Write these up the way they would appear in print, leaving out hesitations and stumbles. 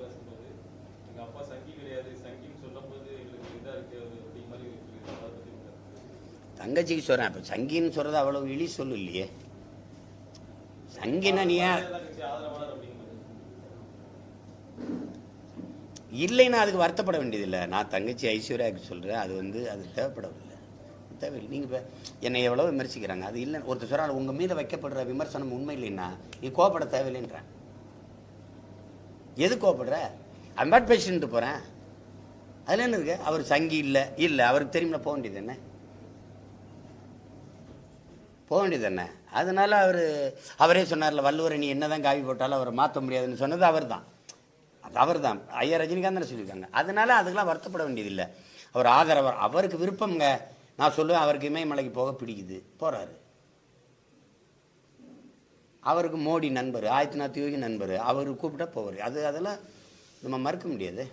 பேசும்போது எங்க அப்பா சங்கி கிடையாது, சங்கின்னு சொல்லும்போது எங்களுக்கு இதா இருக்கு அப்படி மாதிரி தங்கச்சிக்கு சொல்றேன். அப்ப சங்கின்னு சொல்றது அவ்வளவு இழி சொல்லு இல்லையே. சங்கினா நீ இல்லைன்னா அதுக்கு வருத்தப்பட வேண்டியதில்லை. நான் தங்கச்சி ஐஸ்வர்யாவுக்கு சொல்கிறேன், அது அது தேவைப்படவில்லை, தேவையில்லை. நீங்கள் இப்போ என்னை எவ்வளோ விமர்சிக்கிறாங்க, அது இல்லை. ஒருத்தர் சொல்கிறாங்க உங்கள் மீது வைக்கப்படுற விமர்சனம் உண்மை இல்லைன்னா நீ கோவப்பட தேவையில்லைன்றேன். எது கோவப்படுற? அம்பாட் பேசிட்டு போகிறேன், அதில் என்ன இருக்கு? அவர் சங்கி இல்லை இல்லை அவருக்கு தெரியுமா, போக வேண்டியது என்ன, போக வேண்டியது என்ன? அதனால அவரே சொன்னார்ல, வள்ளுவரை நீ என்ன தான் காவி போட்டாலும் அவரை மாற்ற முடியாதுன்னு சொன்னது அவர் தான். அது அவர் தான், ஐயா ரஜினிகாந்த் சொல்லியிருக்காங்க. அதனால அதுக்கெல்லாம் வருத்தப்பட வேண்டியதில்லை. அவர் ஆதரவர், அவருக்கு விருப்பம்ங்க. நான் சொல்லுவேன், அவருக்கு இமயமலைக்கு போக பிடிக்குது, போறாரு. அவருக்கு மோடி நண்பர், ஆதித்யநாத் யோகி நண்பர், அவர் கூப்பிட்டா போவார். அதெல்லாம் நம்ம மறுக்க முடியாது.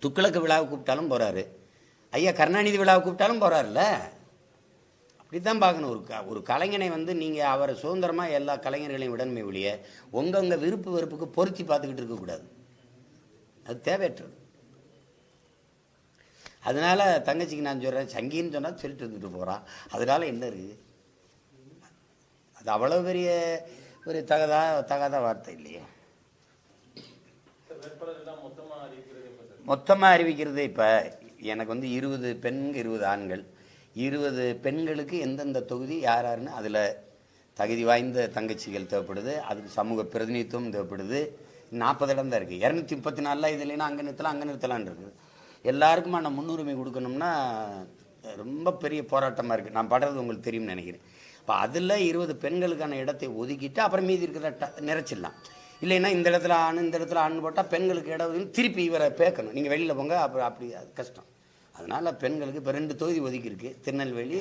துக்ளக்கு விழாவை கூப்பிட்டாலும் போறாரு, ஐயா கருணாநிதி விழாவை கூப்பிட்டாலும் போறாருல்ல. அப்படித்தான் பார்க்கணும். ஒரு கலைஞனை நீங்கள் அவரை சுதந்திரமாக எல்லா கலைஞர்களையும் விடணுமே ஒழிய உங்க விருப்பு வெறுப்புக்கு பொருத்தி பார்த்துக்கிட்டு இருக்கக்கூடாது, அது தேவையற்றது. அதனால தங்கச்சிக்கு நான் சொல்கிறேன், சங்கின்னு சொன்னால் சொல்லிட்டு இருந்துட்டு போகிறான், அதனால என்ன இருக்குது? அது அவ்வளோ பெரிய ஒரு தகாத வார்த்தை இல்லையே. மொத்தமாக அறிவிக்கிறது இப்போ எனக்கு 20 பெண்கள் 20 ஆண்கள், 20 பெண்களுக்கு எந்தெந்த தொகுதி யாருன்னு அதில் தகுதி வாய்ந்த தங்கச்சிகள் தேவைப்படுது. அதுக்கு சமூக பிரதிநிதித்துவம் தேவைப்படுது. 40 இடம் தான் இருக்குது. 234 இது இல்லைன்னா அங்கே நிறுத்தலான் இருக்குது. எல்லாருக்குமான முன்னுரிமை கொடுக்கணும்னா ரொம்ப பெரிய போராட்டமாக இருக்குது. நான் படுறது உங்களுக்கு தெரியும்னு நினைக்கிறேன். இப்போ அதில் 20 பெண்களுக்கான இடத்தை ஒதுக்கிட்டு அப்புறம் மீதி இருக்கிற நிறைச்சிடலாம். இல்லைன்னா இந்த இடத்துல ஆண் போட்டால் பெண்களுக்கு இடம் திருப்பி இவரை பேக்கணும், நீங்கள் வெளியில் போங்க, அப்புறம் அப்படி அது கஷ்டம். அதனால் பெண்களுக்கு இப்போ 2 தொகுதி ஒதுக்கியிருக்கு, திருநெல்வேலி,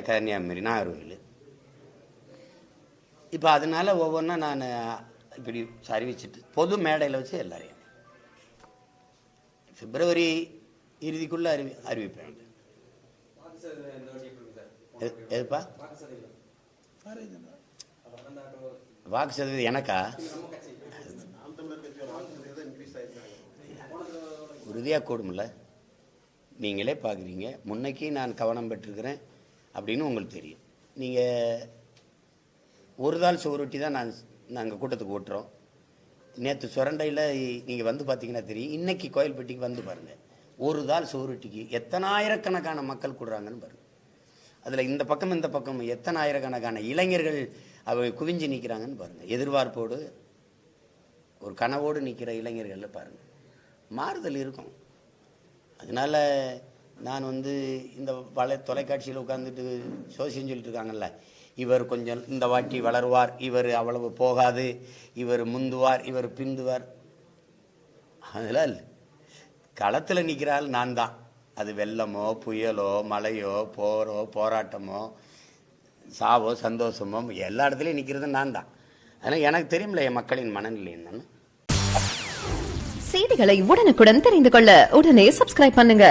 கன்னியாகுமரி, நாகர்கோவில். இப்போ அதனால ஒவ்வொன்றா நான் இப்படி அறிவிச்சிட்டு பொது மேடையில் வச்சு எல்லாரையும் பிப்ரவரி இறுதிக்குள்ளே அறிவிப்பேன். எதுப்பா வாக்கு சதவீதம் எனக்கா? உறுதியாக கூடும்ல, நீங்களே பார்க்குறீங்க. முன்னைக்கு நான் கவனம் பெற்றிருக்கிறேன் அப்படின்னு உங்களுக்கு தெரியும். நீங்கள் ஒரு தாள் சுவரொட்டி தான் நாங்கள் கூட்டத்துக்கு ஓட்டுறோம். நேற்று சுரண்டையில் நீங்கள் பார்த்தீங்கன்னா தெரியும். இன்றைக்கி கோயில்பட்டிக்கு பாருங்கள், ஒரு தாள் சுவரொட்டிக்கு எத்தனை ஆயிரக்கணக்கான மக்கள் கூடுறாங்கன்னு பாருங்கள். அதில் இந்த பக்கம் எத்தனை ஆயிரக்கணக்கான இளைஞர்கள் குவிஞ்சு நிற்கிறாங்கன்னு பாருங்கள். எதிர்பார்ப்போடு ஒரு கனவோடு நிற்கிற இளைஞர்களில் பாருங்கள், மாறுதல் இருக்கும். அதனால் நான் இந்த தொலைக்காட்சியில் உட்காந்துட்டு சோசியம் சொல்லிட்டு இருக்காங்கல்ல, இவர் கொஞ்சம் இந்த வாட்டி வளருவார், இவர் அவ்வளவு போகாது, இவர் முந்துவார், இவர் பிந்துவார், அதனால் களத்தில் நிற்கிறாள் நான் தான். அது வெள்ளமோ புயலோ மழையோ போரோ போராட்டமோ சாவோ சந்தோஷமோ எல்லா இடத்துலையும் நிற்கிறது நான் தான். அதனால் எனக்கு தெரியும்ல என் மக்களின் மனநிலை என்னன்னு. செய்திகளை உடனுக்குடன் தெரிந்து கொள்ள உடனே சப்ஸ்கிரைப் பண்ணுங்க.